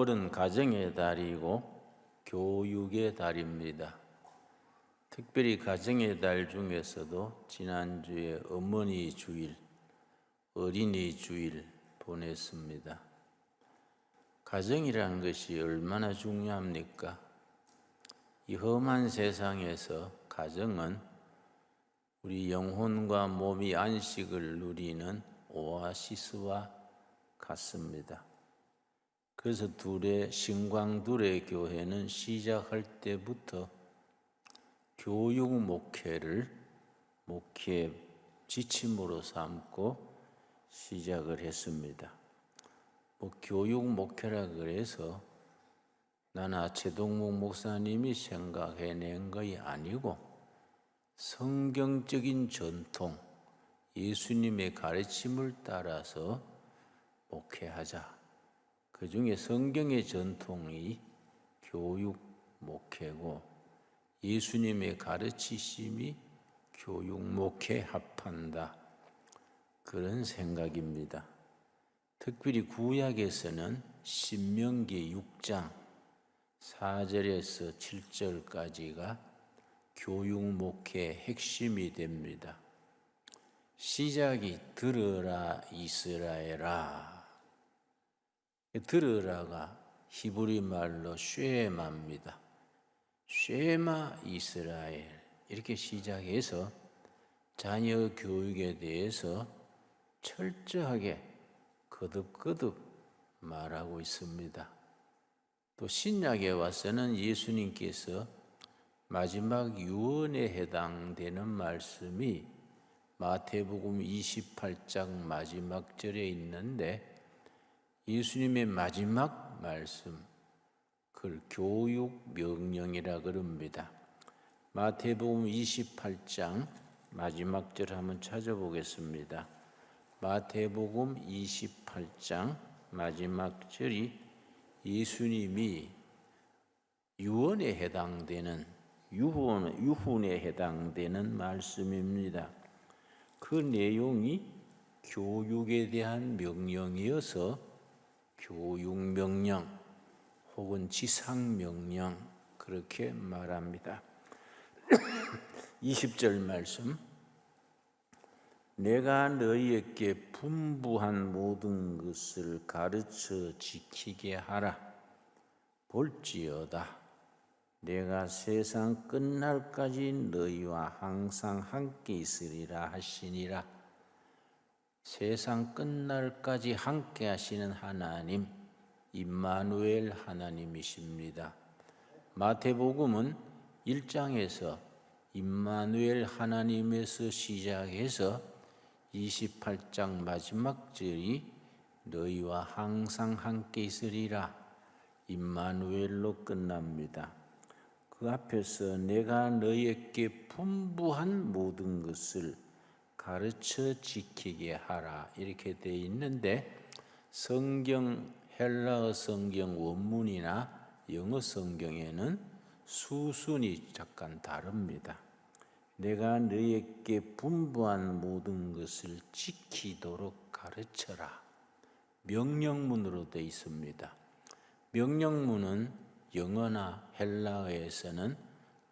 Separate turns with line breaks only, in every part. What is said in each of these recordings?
4월은 가정의 달이고 교육의 달입니다. 특별히 가정의 달 중에서도 지난주에 어머니 주일, 어린이 주일 보냈습니다. 가정이라는 것이 얼마나 중요합니까? 이 험한 세상에서 가정은 우리 영혼과 몸이 안식을 누리는 오아시스와 같습니다. 그래서 신광둘의 교회는 시작할 때부터 교육 목회를 목회 지침으로 삼고 시작을 했습니다. 교육 목회라 그래서 나나 최동목 목사님이 생각해낸 것이 아니고 성경적인 전통, 예수님의 가르침을 따라서 목회하자. 그 중에 성경의 전통이 교육 목회고 예수님의 가르치심이 교육 목회에 합한다. 그런 생각입니다. 특별히 구약에서는 신명기 6장 4절에서 7절까지가 교육 목회의 핵심이 됩니다. 시작이 들으라 이스라엘아. 들으라가 히브리 말로 쉐마입니다. 쉐마 이스라엘 이렇게 시작해서 자녀 교육에 대해서 철저하게 거듭거듭 말하고 있습니다. 또 신약에 와서는 예수님께서 마지막 유언에 해당되는 말씀이 마태복음 28장 마지막 절에 있는데 예수님의 마지막 말씀, 그걸 교육 명령이라 그럽니다. 마태복음 28장 마지막 절 한번 찾아보겠습니다. 마태복음 28장 마지막 절이 예수님이 유언에 해당되는 유훈에 해당되는 말씀입니다. 그 내용이 교육에 대한 명령이어서 교육명령 혹은 지상명령 그렇게 말합니다. 20절 말씀 내가 너희에게 분부한 모든 것을 가르쳐 지키게 하라. 볼지어다 내가 세상 끝날까지 너희와 항상 함께 있으리라 하시니라. 세상 끝날까지 함께 하시는 하나님, 임마누엘 하나님이십니다. 마태복음은 1장에서 임마누엘 하나님에서 시작해서 28장 마지막 절이 너희와 항상 함께 있으리라. 임마누엘로 끝납니다. 그 앞에서 내가 너희에게 분부한 모든 것을 가르쳐 지키게 하라 이렇게 되어 있는데 헬라어 성경 원문이나 영어 성경에는 수순이 잠깐 다릅니다. 내가 너희에게 분부한 모든 것을 지키도록 가르쳐라. 명령문으로 되어 있습니다. 명령문은 영어나 헬라어에서는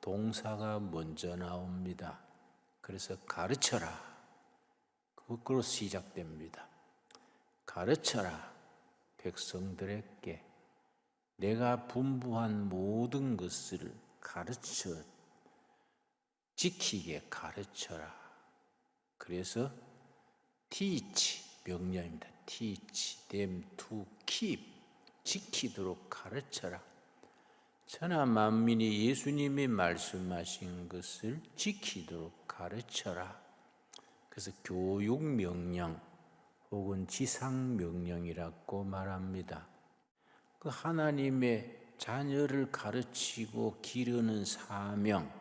동사가 먼저 나옵니다. 그래서 가르쳐라. 그것으로 시작됩니다. 가르쳐라 백성들에게 내가 분부한 모든 것을 가르쳐 지키게 가르쳐라. 그래서 teach 명령입니다. teach them to keep 지키도록 가르쳐라. 천하 만민이 예수님이 말씀하신 것을 지키도록 가르쳐라. 그래서 교육명령 혹은 지상명령이라고 말합니다. 그 하나님의 자녀를 가르치고 기르는 사명,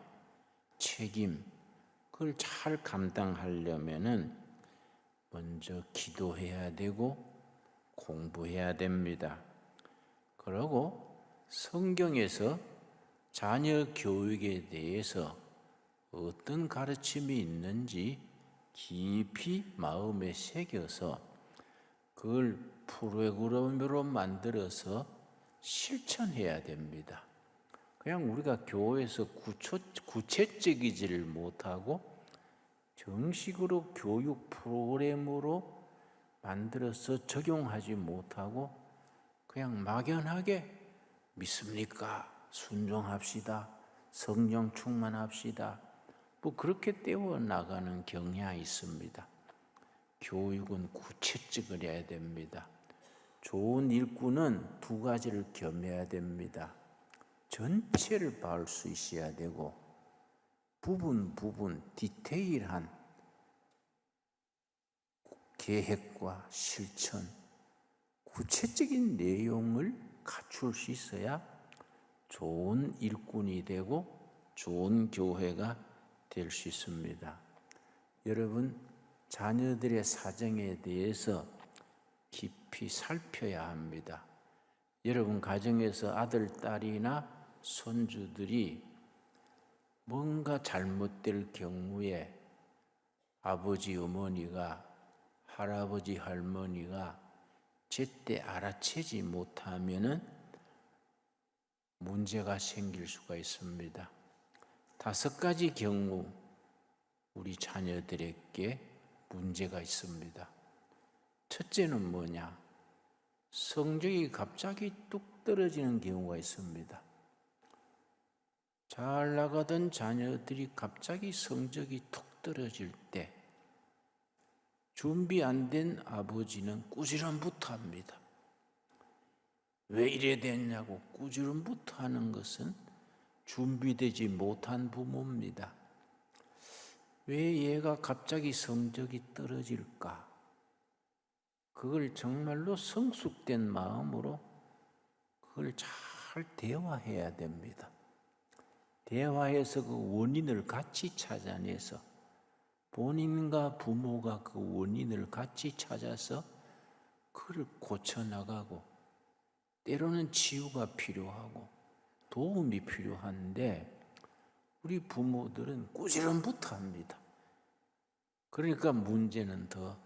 책임, 그걸 잘 감당하려면은 먼저 기도해야 되고 공부해야 됩니다. 그리고 성경에서 자녀 교육에 대해서 어떤 가르침이 있는지 깊이 마음에 새겨서 그걸 프로그램으로 만들어서 실천해야 됩니다. 그냥 우리가 교회에서 구체적이지를 못하고 정식으로 교육 프로그램으로 만들어서 적용하지 못하고 그냥 막연하게 믿습니까? 순종합시다. 성령 충만합시다. 뭐 그렇게 떼어 나가는 경향이 있습니다. 교육은 구체적을 해야 됩니다. 좋은 일꾼은 두 가지를 겸해야 됩니다. 전체를 봐올 수 있어야 되고 부분 디테일한 계획과 실천, 구체적인 내용을 갖출 수 있어야 좋은 일꾼이 되고 좋은 교회가 될 수 있습니다. 여러분, 자녀들의 사정에 대해서 깊이 살펴야 합니다. 여러분 가정에서 아들, 딸이나 손주들이 뭔가 잘못될 경우에 아버지, 어머니가, 할아버지, 할머니가 제때 알아채지 못하면은 문제가 생길 수가 있습니다. 5가지 경우 우리 자녀들에게 문제가 있습니다. 첫째는 뭐냐? 성적이 갑자기 뚝 떨어지는 경우가 있습니다. 잘 나가던 자녀들이 갑자기 성적이 툭 떨어질 때 준비 안 된 아버지는 꾸지람부터 합니다. 왜 이래 됐냐고 꾸지람부터 하는 것은 준비되지 못한 부모입니다. 왜 얘가 갑자기 성적이 떨어질까? 그걸 정말로 성숙된 마음으로 그걸 잘 대화해야 됩니다. 대화해서 그 원인을 같이 찾아내서 본인과 부모가 그 원인을 같이 찾아서 그걸 고쳐나가고 때로는 치유가 필요하고 도움이 필요한데 우리 부모들은 꾸지람부터 합니다. 그러니까 문제는 더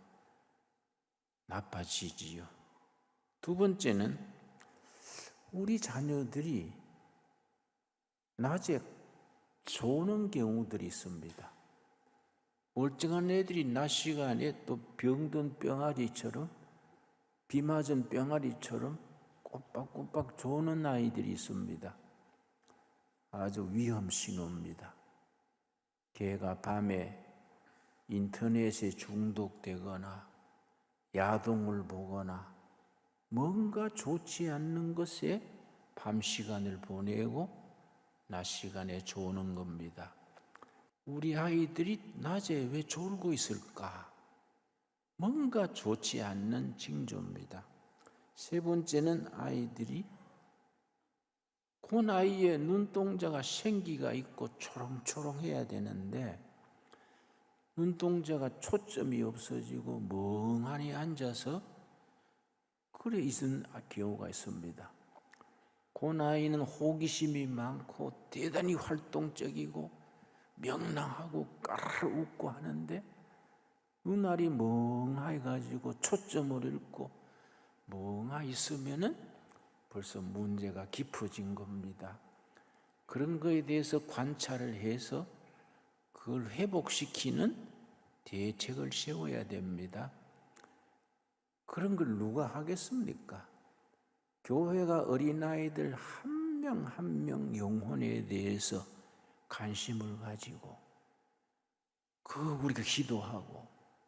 나빠지지요. 두 번째는 우리 자녀들이 낮에 조는 경우들이 있습니다. 멀쩡한 애들이 낮 시간에 또 병든 병아리처럼 비 맞은 병아리처럼 꼬박꼬박 조는 아이들이 있습니다. 아주 위험 신호입니다. 걔가 밤에 인터넷에 중독되거나 야동을 보거나 뭔가 좋지 않는 것에 밤 시간을 보내고 낮 시간에 조는 겁니다. 우리 아이들이 낮에 왜 졸고 있을까? 뭔가 좋지 않는 징조입니다. 세 번째는 아이들이 그 나이에 눈동자가 생기가 있고 초롱초롱해야 되는데 눈동자가 초점이 없어지고 멍하니 앉아서 그래 있는 경우가 있습니다. 그 나이는 호기심이 많고 대단히 활동적이고 명랑하고 까르르 웃고 하는데 눈알이 멍하니 가지고 초점을 잃고 멍하니 있으면은 벌써 문제가 깊어진 겁니다. 그런 거에 대해서 관찰을 해서 그걸 회복시키는 대책을 세워야 됩니다. 그런 걸 누가 하겠습니까? 교회가 어린아이들 한 명 한 명 영혼에 대해서 관심을 가지고 우리가 기도하고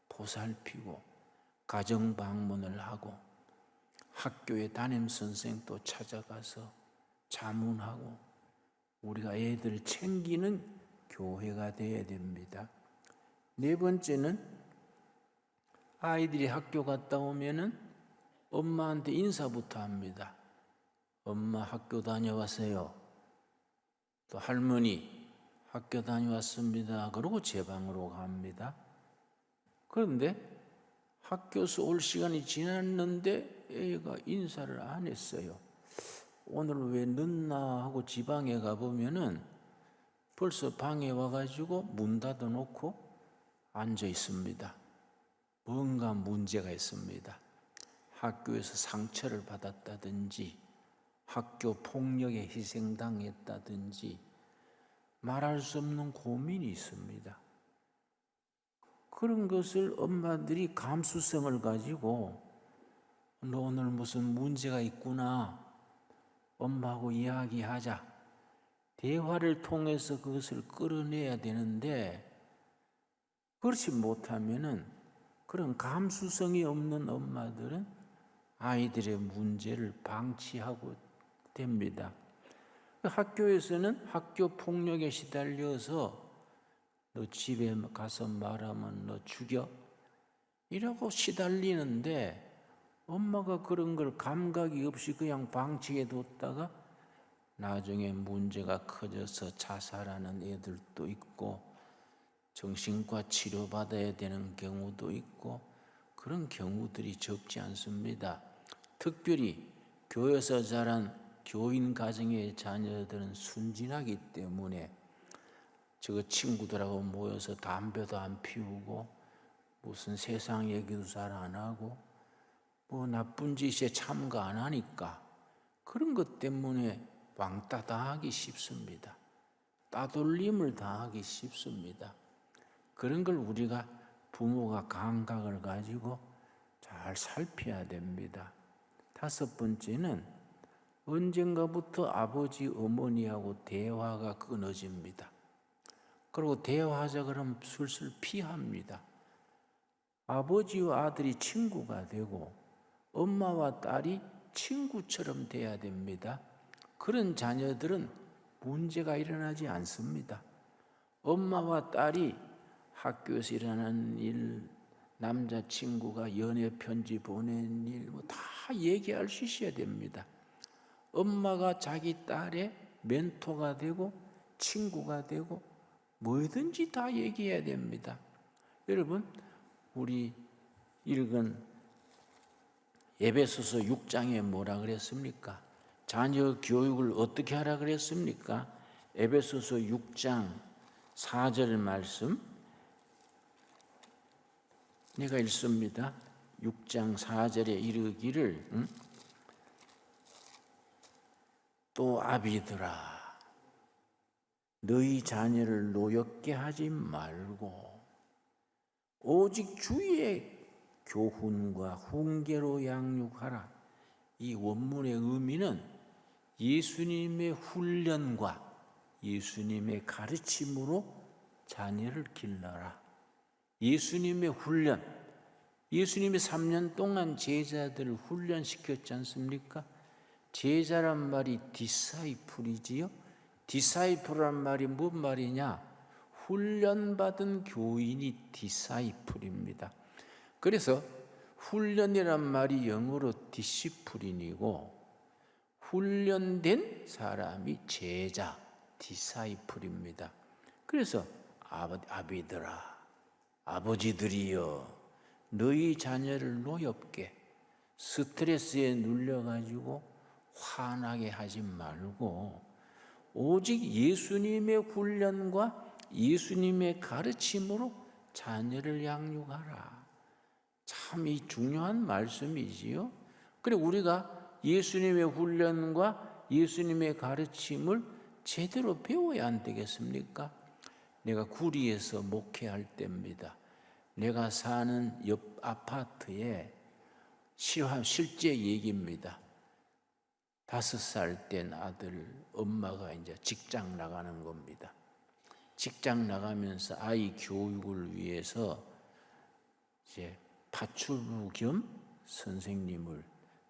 보살피고 가정 방문을 하고 학교에 담임선생도 찾아가서 자문하고 우리가 애들 챙기는 교회가 되어야 됩니다. 네 번째는 아이들이 학교 갔다 오면은 엄마한테 인사부터 합니다. 엄마 학교 다녀왔어요. 또 할머니 학교 다녀왔습니다. 그러고 제 방으로 갑니다. 그런데 학교에서 올 시간이 지났는데 애가 인사를 안 했어요. 오늘 왜 늦나 하고 지방에 가보면은 벌써 방에 와가지고 문 닫아놓고 앉아 있습니다. 뭔가 문제가 있습니다. 학교에서 상처를 받았다든지 학교 폭력에 희생당했다든지 말할 수 없는 고민이 있습니다. 그런 것을 엄마들이 감수성을 가지고 너 오늘 무슨 문제가 있구나, 엄마하고 이야기하자. 대화를 통해서 그것을 끌어내야 되는데 그렇지 못하면은 그런 감수성이 없는 엄마들은 아이들의 문제를 방치하고 됩니다. 학교에서는 학교 폭력에 시달려서 너 집에 가서 말하면 너 죽여? 이라고 시달리는데 엄마가 그런 걸 감각이 없이 그냥 방치해 뒀다가 나중에 문제가 커져서 자살하는 애들도 있고 정신과 치료받아야 되는 경우도 있고 그런 경우들이 적지 않습니다. 특별히 교회에서 자란 교인 가정의 자녀들은 순진하기 때문에 저 친구들하고 모여서 담배도 안 피우고 무슨 세상 얘기도 잘 안 하고 뭐 나쁜 짓에 참가 안 하니까 그런 것 때문에 왕따 당하기 쉽습니다. 따돌림을 당하기 쉽습니다. 그런 걸 우리가 부모가 감각을 가지고 잘 살펴야 됩니다. 5번째는 언젠가부터 아버지, 어머니하고 대화가 끊어집니다. 그리고 대화하자 그러면 술술 피합니다. 아버지와 아들이 친구가 되고 엄마와 딸이 친구처럼 돼야 됩니다. 그런 자녀들은 문제가 일어나지 않습니다. 엄마와 딸이 학교에서 일어나는 일, 남자친구가 연애 편지 보낸 일, 뭐 다 얘기할 수 있어야 됩니다. 엄마가 자기 딸의 멘토가 되고 친구가 되고 뭐든지 다 얘기해야 됩니다. 여러분, 우리 읽은 에베소서 6장에 뭐라 그랬습니까? 자녀 교육을 어떻게 하라 그랬습니까? 에베소서 6장 4절 말씀 내가 읽습니다. 6장 4절에 이르기를 또 아비들아 너희 자녀를 노엽게 하지 말고 오직 주의 교훈과 훈계로 양육하라. 이 원문의 의미는 예수님의 훈련과 예수님의 가르침으로 자녀를 길러라. 예수님의 훈련, 예수님이 3년 동안 제자들을 훈련시켰지 않습니까? 제자란 말이 디사이플이지요. 디사이플란 말이 뭔 말이냐? 훈련받은 교인이 디사이플입니다. 그래서 훈련이란 말이 영어로 디시플린이고 훈련된 사람이 제자, 디사이플입니다. 그래서 아비들아, 아버지들이여 너희 자녀를 노엽게 스트레스에 눌려가지고 화나게 하지 말고 오직 예수님의 훈련과 예수님의 가르침으로 자녀를 양육하라. 참 이 중요한 말씀이지요. 그래 우리가 예수님의 훈련과 예수님의 가르침을 제대로 배워야 안 되겠습니까? 내가 구리에서 목회할 때입니다. 내가 사는 옆 아파트에 실제 얘기입니다. 5살 된 아들 엄마가 이제 직장 나가는 겁니다. 직장 나가면서 아이 교육을 위해서 이제 파출부 겸 선생님을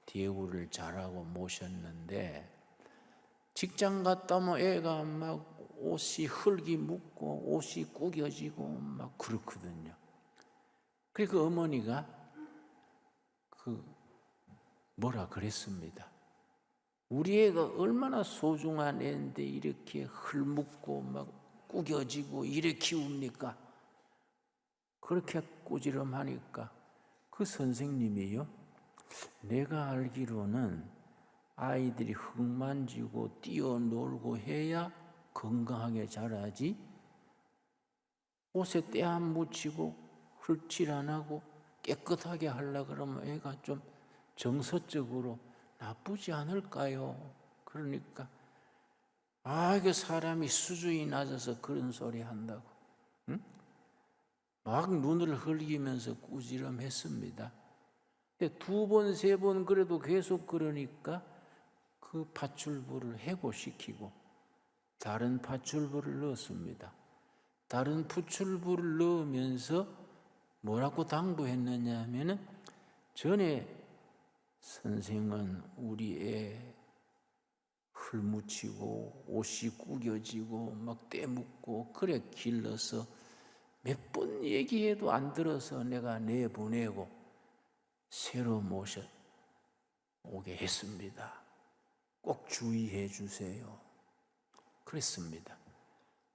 대우를 잘하고 모셨는데 직장 갔다 오면 애가 막 옷이 흙이 묻고 옷이 구겨지고 막 그렇거든요. 그래서 그 어머니가 뭐라 그랬습니다. 우리 애가 얼마나 소중한 애인데 이렇게 흙묻고 막 구겨지고 이래 키웁니까? 그렇게 꾸지람하니까 그 선생님이요. 내가 알기로는 아이들이 흙 만지고 뛰어놀고 해야 건강하게 자라지 옷에 때 안 묻히고 흙칠 안 하고 깨끗하게 하려고 그러면 애가 좀 정서적으로 나쁘지 않을까요? 그러니까 이게 사람이 수준이 낮아서 그런 소리 한다고. 응? 막 눈을 흘리면서 꾸지람했습니다. 두 번, 세 번 그래도 계속 그러니까 그 밧줄부를 해고시키고 다른 밧줄부를 넣었습니다. 다른 밧줄부를 넣으면서 뭐라고 당부했느냐 하면은, 전에 선생은 우리 애 흙묻히고 옷이 구겨지고 막 때묻고 그래 길러서 몇 번 얘기해도 안 들어서 내가 내보내고 새로 모셔 오게 했습니다. 꼭 주의해 주세요. 그랬습니다.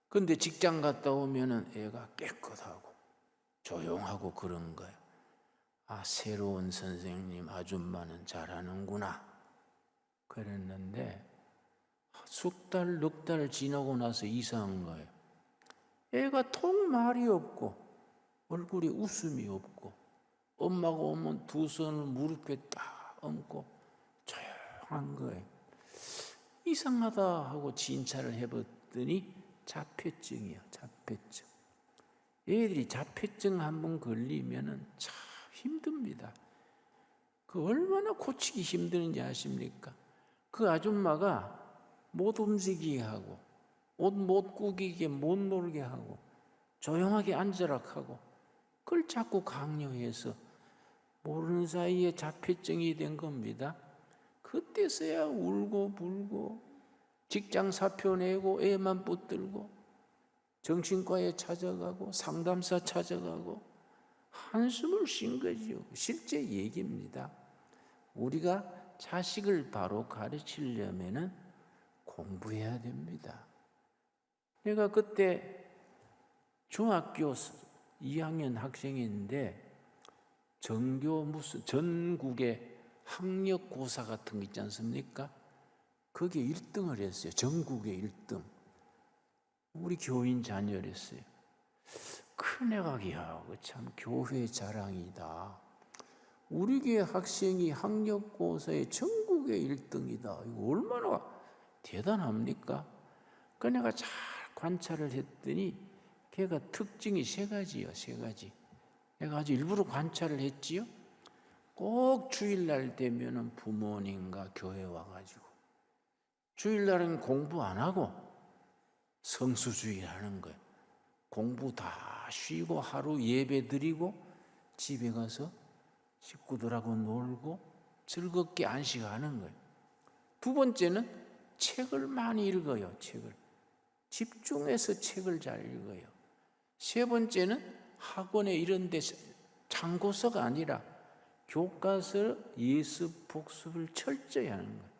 근데 직장 갔다 오면은 애가 깨끗하고 조용하고 그런 거예요. 새로운 선생님 아줌마는 잘하는구나. 그랬는데 석 달, 넉 달 지나고 나서 이상한 거예요. 애가 통 말이 없고 얼굴에 웃음이 없고 엄마가 오면 두 손을 무릎에 딱 얹고 조용한 거예요. 이상하다 하고 진찰을 해봤더니 자폐증이에요. 자폐증. 애들이 자폐증 한번 걸리면은 참 힘듭니다. 그 얼마나 고치기 힘드는지 아십니까? 그 아줌마가 못 움직이게 하고 옷 못 구기게 못 놀게 하고 조용하게 앉으라 하고 그걸 자꾸 강요해서 모르는 사이에 자폐증이 된 겁니다. 그때서야 울고 불고 직장 사표 내고 애만 붙들고 정신과에 찾아가고 상담사 찾아가고 한숨을 쉰 거지요. 실제 얘기입니다. 우리가 자식을 바로 가르치려면은 공부해야 됩니다. 내가 그때 중학교 2학년 학생인데 전국에 학력고사 같은 거 있지 않습니까? 거기에 1등을 했어요. 전국에 1등. 우리 교인 자녀였어요. 큰애가 참 교회 자랑이다. 우리 교회 학생이 학력고사에 전국에 1등이다. 이거 얼마나 대단합니까? 그 내가 잘 관찰을 했더니 걔가 특징이 3가지요. 3가지. 내가 아주 일부러 관찰을 했지요. 꼭 주일날 되면은 부모님과 교회 와가지고 주일날은 공부 안 하고 성수주의 하는 거예요. 공부 다 쉬고 하루 예배 드리고 집에 가서 식구들하고 놀고 즐겁게 안식하는 거예요. 두 번째는 책을 많이 읽어요. 책을 집중해서 책을 잘 읽어요. 세 번째는 학원에 이런 데 참고서가 아니라 교과서 예습 복습을 철저히 하는 거예요.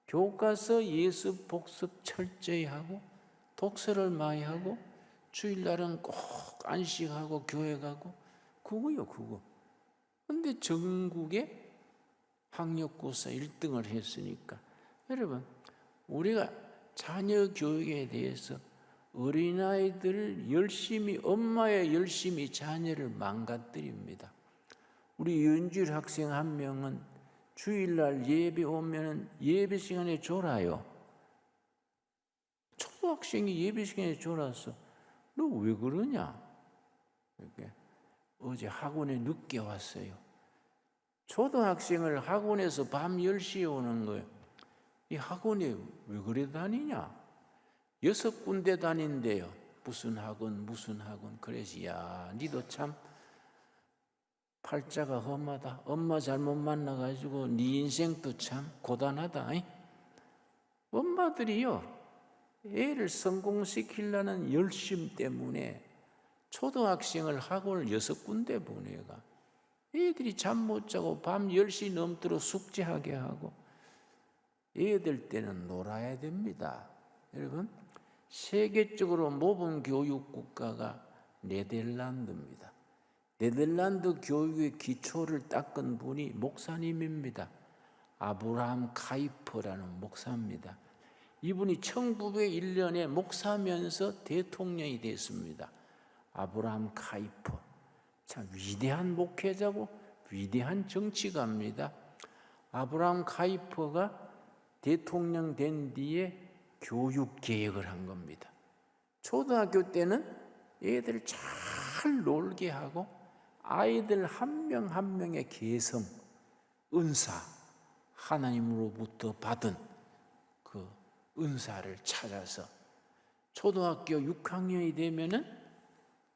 교과서 예습 복습 철저히 하고 독서를 많이 하고 주일날은 꼭 안식하고 교회 가고 그거요. 근데 전국에 학력고사 1등을 했으니까 여러분, 우리가 자녀 교육에 대해서 어린아이들을 엄마의 열심히 자녀를 망가뜨립니다. 우리 윤주일 학생 한 명은 주일날 예배 오면은 예배 시간에 졸아요. 초등학생이 예배 시간에 졸았어. 너 왜 그러냐? 이렇게 어제 학원에 늦게 왔어요. 초등학생을 학원에서 밤 10시에 오는 거예요. 이 학원에 왜 그래 다니냐? 6군데 다닌대요. 무슨 학원. 그래서 야, 니도 참 팔자가 험하다. 엄마 잘못 만나가지고 네 인생도 참 고단하다. 엄마들이요, 애를 성공시키려는 열심 때문에 초등학생을 학원을 6군데 보내가 애들이 잠 못 자고 밤 10시 넘도록 숙제하게 하고 애들 때는 놀아야 됩니다. 여러분, 세계적으로 모범 교육 국가가 네덜란드입니다. 네덜란드 교육의 기초를 닦은 분이 목사님입니다. 아브라함 카이퍼라는 목사입니다. 이분이 1901년에 목사면서 대통령이 됐습니다. 아브라함 카이퍼. 참 위대한 목회자고 위대한 정치가입니다. 아브라함 카이퍼가 대통령 된 뒤에 교육 개혁을 한 겁니다. 초등학교 때는 애들 잘 놀게 하고 아이들 한 명 한 명의 개성, 은사, 하나님으로부터 받은 그 은사를 찾아서 초등학교 6학년이 되면은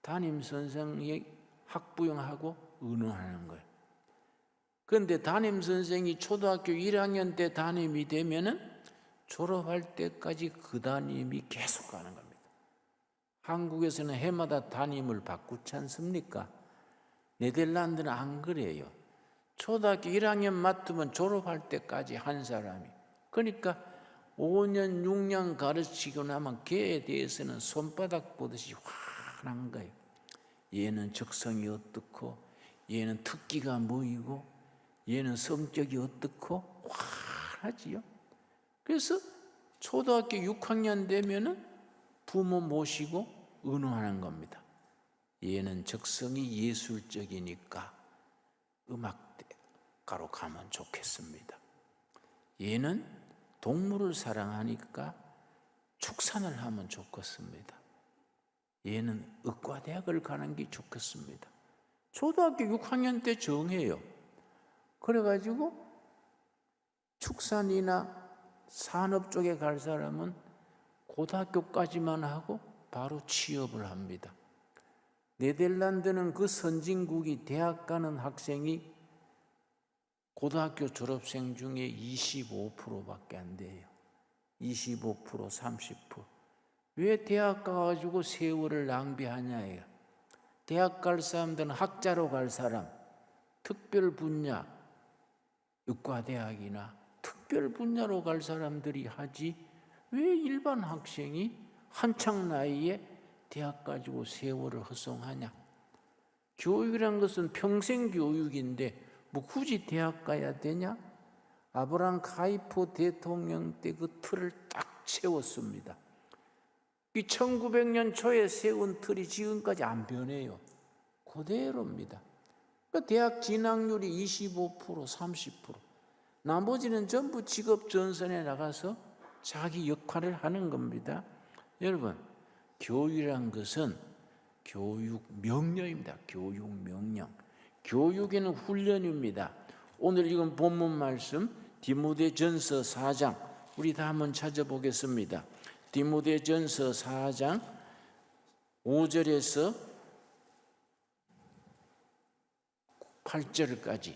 담임 선생이 학부형하고 의논하는 거예요. 그런데 담임 선생이 초등학교 1학년 때 담임이 되면은 졸업할 때까지 그 담임이 계속 가는 겁니다. 한국에서는 해마다 담임을 바꾸지 않습니까? 네덜란드는 안 그래요. 초등학교 1학년 맡으면 졸업할 때까지 한 사람이. 그러니까 5년, 6년 가르치고 나면 걔에 대해서는 손바닥 보듯이 환한 거예요. 얘는 적성이 어떻고, 얘는 특기가 뭐이고, 얘는 성격이 어떻고, 환하지요. 그래서 초등학교 6학년 되면은 부모 모시고 의논하는 겁니다. 얘는 적성이 예술적이니까 음악가로 가면 좋겠습니다. 얘는 동물을 사랑하니까 축산을 하면 좋겠습니다. 얘는 의과대학을 가는 게 좋겠습니다. 초등학교 6학년 때 정해요. 그래가지고 축산이나 산업 쪽에 갈 사람은 고등학교까지만 하고 바로 취업을 합니다. 네덜란드는 그 선진국이 대학 가는 학생이 고등학교 졸업생 중에 25%밖에 안 돼요. 25%, 30%. 왜 대학 가가지고 세월을 낭비하냐예요. 대학 갈 사람들은 학자로 갈 사람, 특별 분야, 의과대학이나 특별 분야로 갈 사람들이 하지 왜 일반 학생이 한창 나이에 대학 가지고 세월을 허송하냐. 교육이란 것은 평생 교육인데 뭐 굳이 대학 가야 되냐? 아브라함 카이포 대통령 때 그 틀을 딱 채웠습니다. 이 1900년 초에 세운 틀이 지금까지 안 변해요. 그대로입니다. 그 대학 진학률이 25%, 30%. 나머지는 전부 직업 전선에 나가서 자기 역할을 하는 겁니다. 여러분, 교육이란 것은 교육 명령입니다. 교육 명령. 교육에는 훈련입니다. 오늘 이건 본문 말씀 디모데전서 4장 우리 다 한번 찾아보겠습니다. 디모데전서 4장 5절에서 8절까지.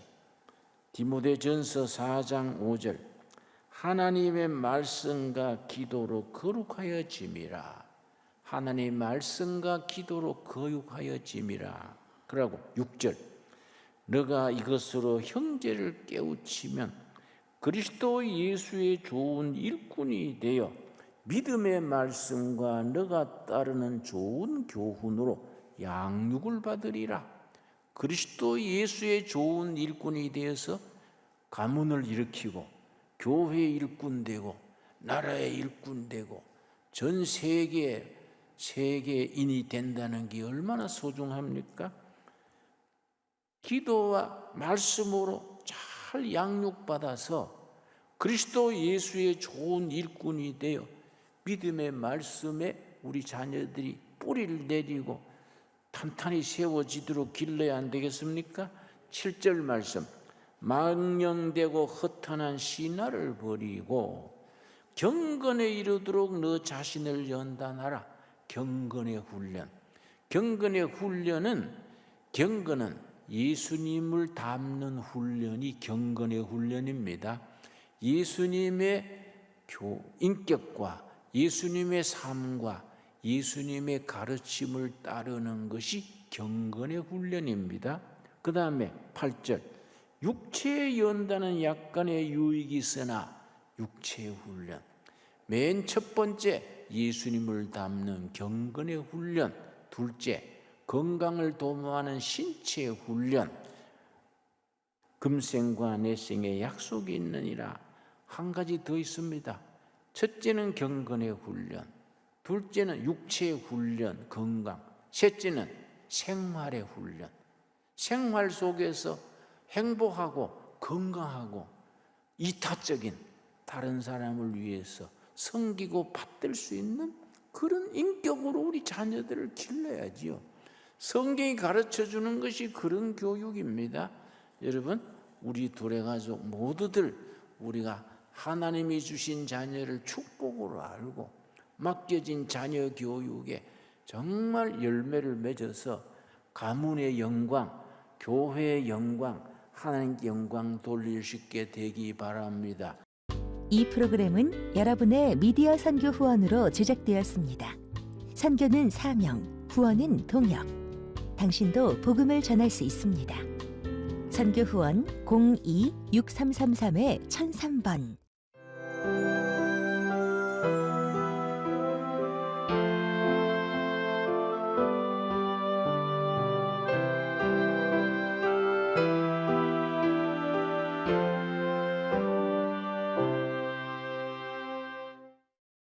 디모데전서 4장 5절. 하나님의 말씀과 기도로 거룩하여 짐이라. 하나님의 말씀과 기도로 거룩하여 짐이라. 그러고 6절. 너가 이것으로 형제를 깨우치면 그리스도 예수의 좋은 일꾼이 되어 믿음의 말씀과 너가 따르는 좋은 교훈으로 양육을 받으리라. 그리스도 예수의 좋은 일꾼이 되어서 가문을 일으키고 교회의 일꾼 되고 나라의 일꾼 되고 전 세계인이 된다는 게 얼마나 소중합니까? 기도와 말씀으로 잘 양육받아서 그리스도 예수의 좋은 일꾼이 되어 믿음의 말씀에 우리 자녀들이 뿌리를 내리고 탄탄히 세워지도록 길러야 안 되겠습니까? 7절 말씀. 망령되고 허탄한 신화를 버리고 경건에 이르도록 너 자신을 연단하라. 경건의 훈련. 경건은 예수님을 닮는 훈련이 경건의 훈련입니다. 예수님의 인격과 예수님의 삶과 예수님의 가르침을 따르는 것이 경건의 훈련입니다. 그 다음에 8절. 육체에 연다는 약간의 유익이 있으나 육체의 훈련. 맨 첫 번째 예수님을 닮는 경건의 훈련. 둘째 건강을 도모하는 신체의 훈련. 금생과 내생에 약속이 있느니라. 한 가지 더 있습니다. 첫째는 경건의 훈련, 둘째는 육체의 훈련, 건강, 셋째는 생활의 훈련. 생활 속에서 행복하고 건강하고 이타적인 다른 사람을 위해서 섬기고 받들 수 있는 그런 인격으로 우리 자녀들을 길러야지요. 성경이 가르쳐주는 것이 그런 교육입니다. 여러분, 우리 둘의 가족 모두들 우리가 하나님이 주신 자녀를 축복으로 알고 맡겨진 자녀 교육에 정말 열매를 맺어서 가문의 영광, 교회의 영광, 하나님께 영광 돌릴 수 있게 되기 바랍니다.
이 프로그램은 여러분의 미디어 선교 후원으로 제작되었습니다. 선교는 사명, 후원은 동역. 당신도 복음을 전할 수 있습니다. 선교 후원 02-6333-1003번